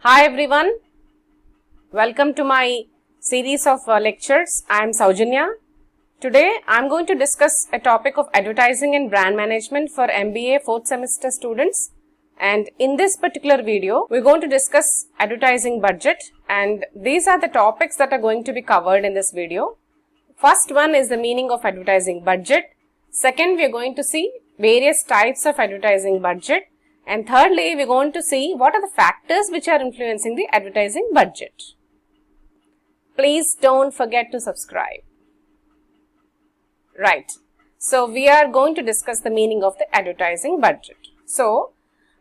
Hi everyone, welcome to my series of lectures. I am Saujanya. Today I am going to discuss a topic of advertising and brand management for MBA 4th semester students, and in this particular video we are going to discuss advertising budget, and these are the topics that are going to be covered in this video. First one is the meaning of advertising budget. Second, we are going to see various types of advertising budget. And thirdly, we are going to see what are the factors which are influencing the advertising budget. Please don't forget to subscribe. Right. So, we are going to discuss the meaning of the advertising budget. So,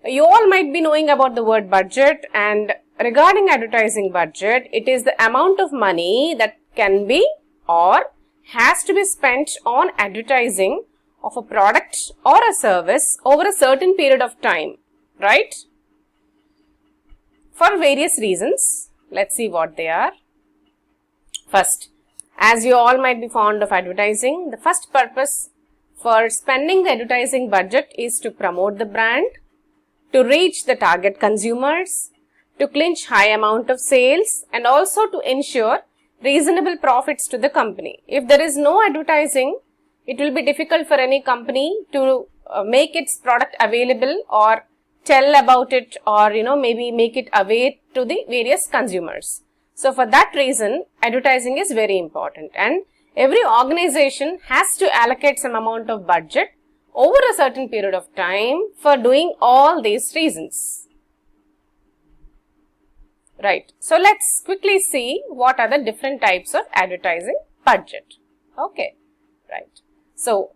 you all might be knowing about the word budget, and regarding advertising budget, it is the amount of money that can be or has to be spent on advertising of a product or a service over a certain period of time, right? For various reasons. Let's see what they are. First, as you all might be fond of advertising, the first purpose for spending the advertising budget is to promote the brand, to reach the target consumers, to clinch high amount of sales, and also to ensure reasonable profits to the company. If there is no advertising, it will be difficult for any company to make its product available or tell about it, or maybe make it away to the various consumers. So for that reason, advertising is very important, and every organization has to allocate some amount of budget over a certain period of time for doing all these reasons. Right. So let's quickly see what are the different types of advertising budget. Okay. Right. So,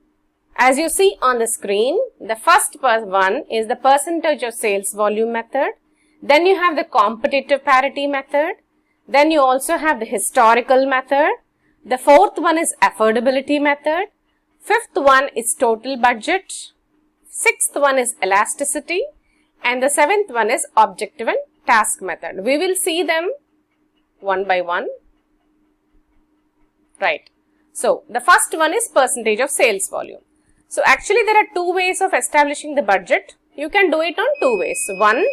as you see on the screen, the first one is the percentage of sales volume method. Then you have the competitive parity method. Then you also have the historical method. The fourth one is affordability method. Fifth one is total budget. Sixth one is elasticity. And the seventh one is objective and task method. We will see them one by one. Right. So, the first one is percentage of sales volume. So, actually there are two ways of establishing the budget. You can do it on two ways. One,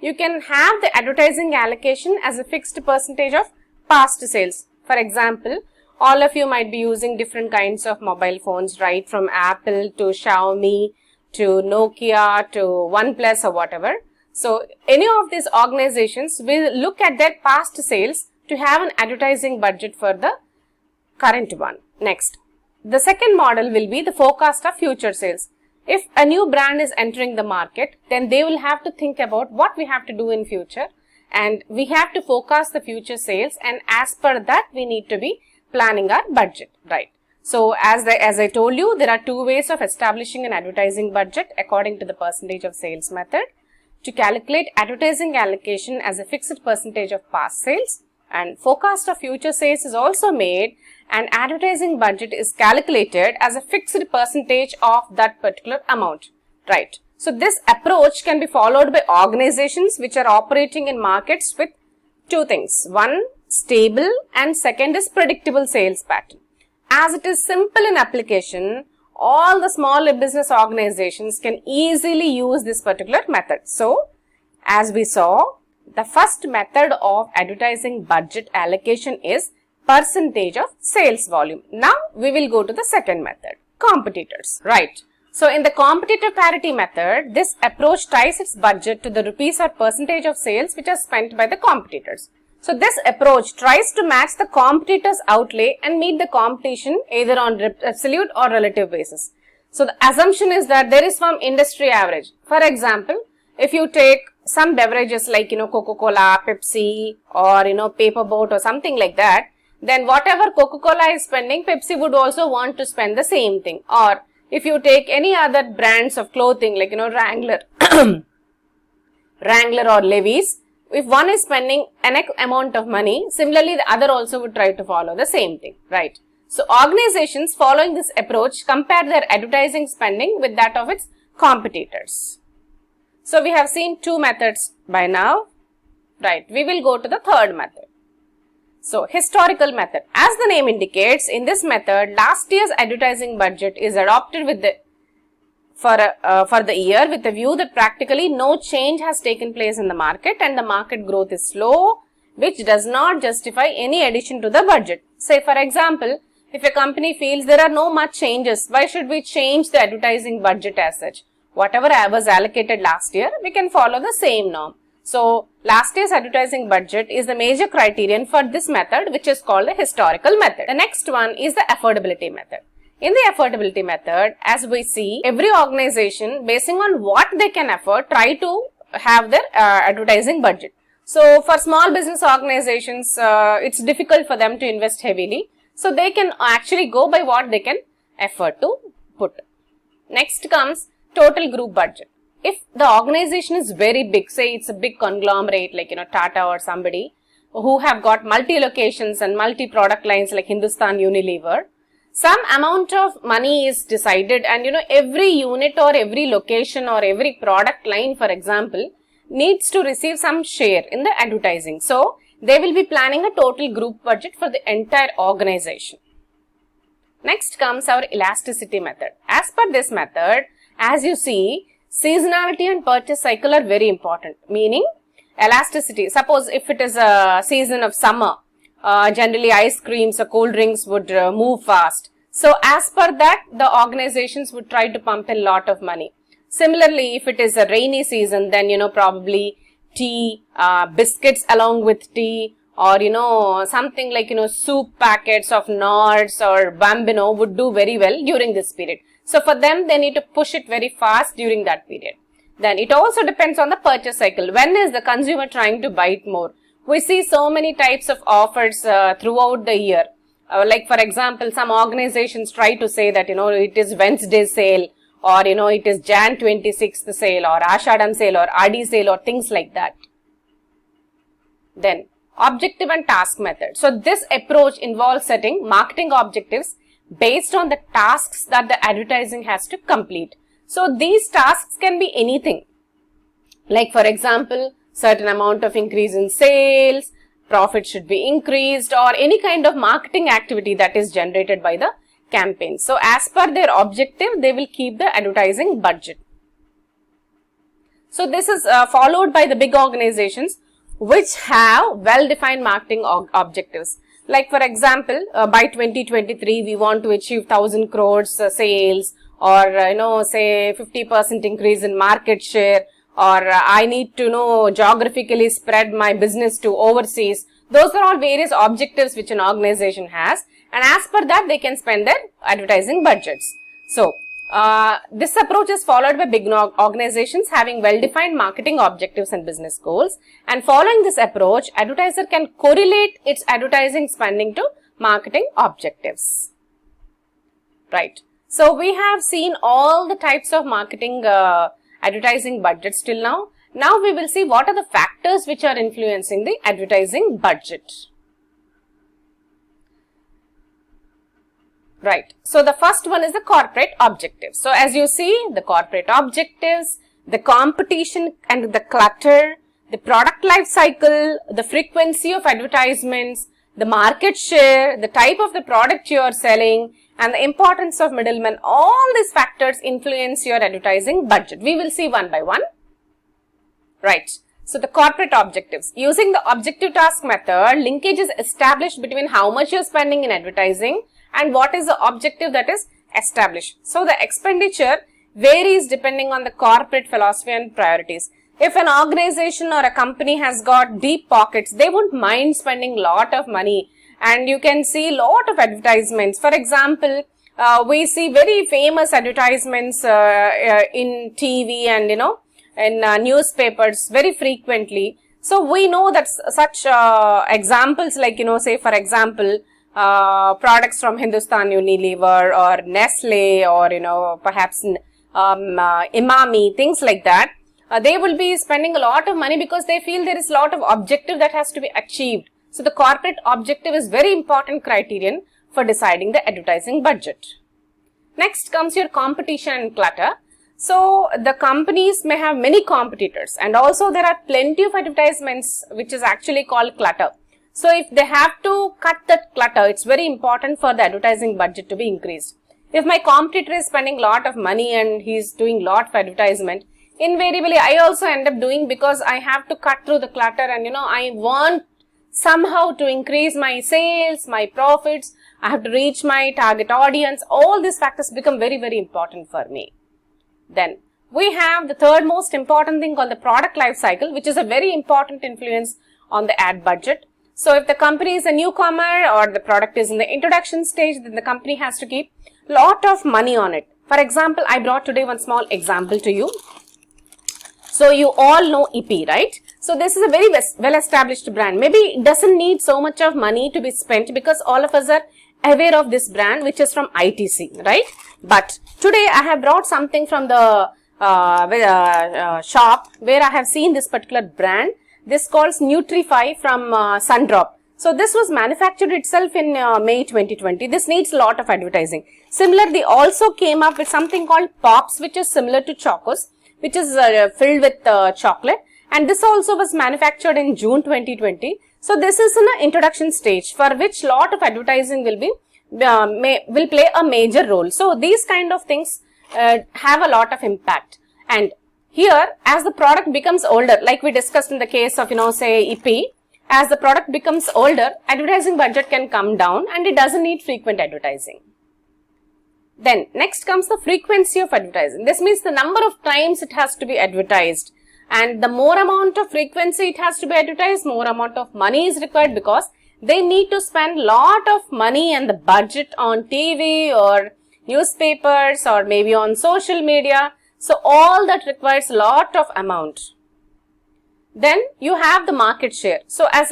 you can have the advertising allocation as a fixed percentage of past sales. For example, all of you might be using different kinds of mobile phones, right, from Apple to Xiaomi to Nokia to OnePlus or whatever. So, any of these organizations will look at their past sales to have an advertising budget for the current one. Next, the second model will be the forecast of future sales. If a new brand is entering the market, then they will have to think about what we have to do in future, and we have to forecast the future sales, and as per that we need to be planning our budget, right? So, as I told you, there are two ways of establishing an advertising budget according to the percentage of sales method. To calculate advertising allocation as a fixed percentage of past sales, and forecast of future sales is also made, and advertising budget is calculated as a fixed percentage of that particular amount, right? So, this approach can be followed by organizations which are operating in markets with two things. One, stable, and second is predictable sales pattern. As it is simple in application, all the small business organizations can easily use this particular method. So, as we saw, the first method of advertising budget allocation is percentage of sales volume. Now, we will go to the second method, competitors, right? So, in the competitive parity method, this approach ties its budget to the rupees or percentage of sales which are spent by the competitors. So, this approach tries to match the competitors' outlay and meet the competition either on absolute or relative basis. So, the assumption is that there is some industry average. For example, if you take some beverages like, Coca-Cola, Pepsi, or, Paper Boat or something like that, then whatever Coca-Cola is spending, Pepsi would also want to spend the same thing. Or if you take any other brands of clothing like, Wrangler, Wrangler or Levi's, if one is spending an amount of money, similarly the other also would try to follow the same thing, right? So, organizations following this approach compare their advertising spending with that of its competitors. So, we have seen two methods by now, right? We will go to the third method. So, historical method. As the name indicates, in this method, last year's advertising budget is adopted with the for the year with a view that practically no change has taken place in the market and the market growth is slow, which does not justify any addition to the budget. Say for example, if a company feels there are no much changes, why should we change the advertising budget as such? Whatever was allocated last year, we can follow the same norm. So, last year's advertising budget is the major criterion for this method, which is called the historical method. The next one is the affordability method. In the affordability method, as we see, every organization, basing on what they can afford, try to have their advertising budget. So, for small business organizations, it's difficult for them to invest heavily. So, they can actually go by what they can afford to put. Next comes total group budget. If the organization is very big, say it's a big conglomerate like, Tata or somebody who have got multi-locations and multi-product lines like Hindustan Unilever, some amount of money is decided and, every unit or every location or every product line, for example, needs to receive some share in the advertising. So, they will be planning a total group budget for the entire organization. Next comes our elasticity method. As per this method, as you see, seasonality and purchase cycle are very important, meaning elasticity. Suppose if it is a season of summer, generally ice creams or cold drinks would move fast. So, as per that, the organizations would try to pump in a lot of money. Similarly, if it is a rainy season, then, probably tea, biscuits along with tea, or, something like, soup packets of Nords or Bambino would do very well during this period. So, for them, they need to push it very fast during that period. Then, it also depends on the purchase cycle. When is the consumer trying to buy it more? We see so many types of offers throughout the year. Like, for example, some organizations try to say that, it is Wednesday sale, or, it is Jan 26th sale, or Ashadam sale, or Adi sale, or things like that. Then, objective and task method. So, this approach involves setting marketing objectives based on the tasks that the advertising has to complete. So, these tasks can be anything. Like, for example, certain amount of increase in sales, profit should be increased, or any kind of marketing activity that is generated by the campaign. So, as per their objective, they will keep the advertising budget. So, this is followed by the big organizations which have well-defined marketing objectives. Like, for example, by 2023, we want to achieve 1000 crores sales, or, say 50% increase in market share, or I need to, geographically spread my business to overseas. Those are all various objectives which an organization has, and as per that, they can spend their advertising budgets. So, this approach is followed by big organizations having well-defined marketing objectives and business goals. And following this approach, advertiser can correlate its advertising spending to marketing objectives. Right. So, we have seen all the types of marketing advertising budgets till now. Now, we will see what are the factors which are influencing the advertising budget. Right. So, the first one is the corporate objectives. So, as you see, the corporate objectives, the competition and the clutter, the product life cycle, the frequency of advertisements, the market share, the type of the product you are selling, and the importance of middlemen, all these factors influence your advertising budget. We will see one by one. Right. So, the corporate objectives. Using the objective task method, linkage is established between how much you are spending in advertising and what is the objective that is established. So, the expenditure varies depending on the corporate philosophy and priorities. If an organization or a company has got deep pockets, they won't mind spending a lot of money, and you can see lot of advertisements. For example, we see very famous advertisements in TV and in newspapers very frequently. So, we know that such examples like say for example, products from Hindustan Unilever or Nestle or perhaps Imami, things like that, they will be spending a lot of money because they feel there is a lot of objective that has to be achieved. So, the corporate objective is very important criterion for deciding the advertising budget. Next comes your competition and clutter. So, the companies may have many competitors, and also there are plenty of advertisements which is actually called clutter. So, if they have to cut that clutter, it's very important for the advertising budget to be increased. If my competitor is spending lot of money and he's doing lot of advertisement, invariably I also end up doing, because I have to cut through the clutter and I want somehow to increase my sales, my profits. I have to reach my target audience. All these factors become very, very important for me. Then we have the third most important thing called the product life cycle, which is a very important influence on the ad budget. So if the company is a newcomer or the product is in the introduction stage, then the company has to keep lot of money on it. For example, I brought today one small example to you. So you all know EP, right? So this is a very well established brand. Maybe it doesn't need so much of money to be spent because all of us are aware of this brand, which is from ITC, right? But today I have brought something from the shop where I have seen this particular brand. This calls Nutrify from Sundrop. So this was manufactured itself in May 2020. This needs a lot of advertising. Similarly, they also came up with something called Pops, which is similar to Chocos, which is filled with chocolate. And this also was manufactured in June 2020. So this is in an introduction stage for which lot of advertising will be will play a major role. So these kind of things have a lot of impact. And here, as the product becomes older, like we discussed in the case of say EP, as the product becomes older, advertising budget can come down and it doesn't need frequent advertising. Then next comes the frequency of advertising. This means the number of times it has to be advertised. And the more amount of frequency it has to be advertised, more amount of money is required, because they need to spend lot of money and the budget on TV or newspapers or maybe on social media. So all that requires a lot of amount. Then you have the market share. So as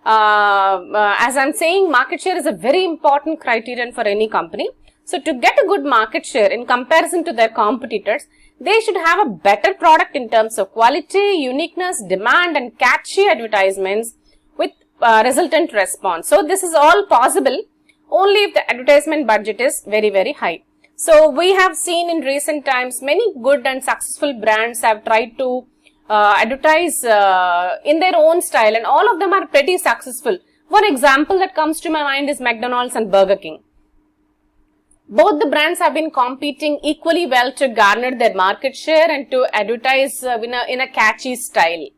I'm saying, market share is a very important criterion for any company. So to get a good market share in comparison to their competitors, they should have a better product in terms of quality, uniqueness, demand and catchy advertisements with resultant response. So this is all possible only if the advertisement budget is very, very high. So we have seen in recent times many good and successful brands have tried to advertise in their own style, and all of them are pretty successful. One example that comes to my mind is McDonald's and Burger King. Both the brands have been competing equally well to garner their market share and to advertise in a catchy style.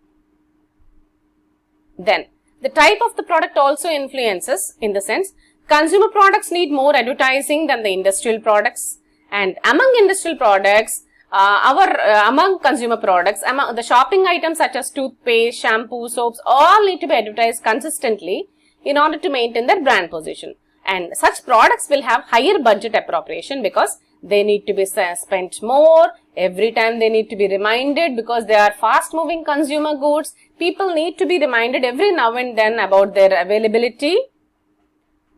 Then, the type of the product also influences, in the sense, consumer products need more advertising than the industrial products. And among industrial products, among consumer products, among the shopping items such as toothpaste, shampoo, soaps, all need to be advertised consistently in order to maintain their brand position. And such products will have higher budget appropriation because they need to be spent more. Every time they need to be reminded, because they are fast moving consumer goods. People need to be reminded every now and then about their availability.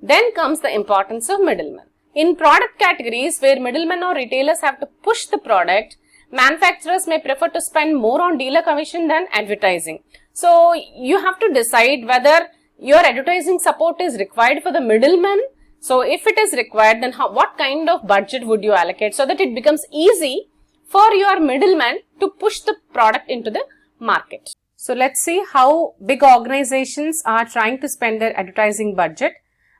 Then comes the importance of middlemen. In product categories where middlemen or retailers have to push the product, manufacturers may prefer to spend more on dealer commission than advertising. So you have to decide whether your advertising support is required for the middleman. So if it is required, then what kind of budget would you allocate so that it becomes easy for your middleman to push the product into the market. So let's see how big organizations are trying to spend their advertising budget.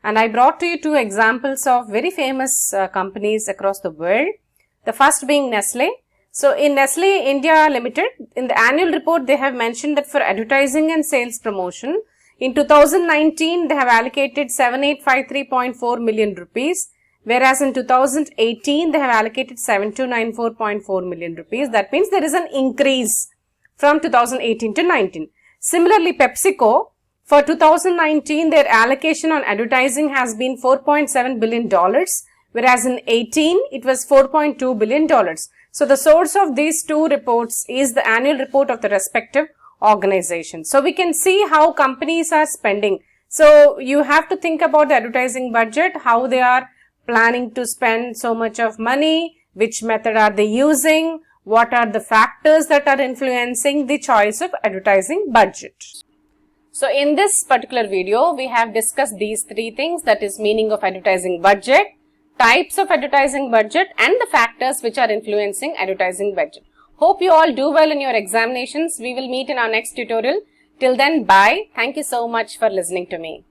And I brought to you two examples of very famous companies across the world. The first being Nestle. So in Nestle India Limited, in the annual report, they have mentioned that for advertising and sales promotion, in 2019, they have allocated 7853.4 million rupees, whereas in 2018, they have allocated 7294.4 million rupees. That means there is an increase from 2018 to 19. Similarly, PepsiCo, for 2019, their allocation on advertising has been $4.7 billion, whereas in 18, it was $4.2 billion. So the source of these two reports is the annual report of the respective organization. So we can see how companies are spending. So you have to think about the advertising budget, how they are planning to spend so much of money, which method are they using, what are the factors that are influencing the choice of advertising budget. So in this particular video, we have discussed these three things, that is meaning of advertising budget, types of advertising budget and the factors which are influencing advertising budget. Hope you all do well in your examinations. We will meet in our next tutorial. Till then, bye. Thank you so much for listening to me.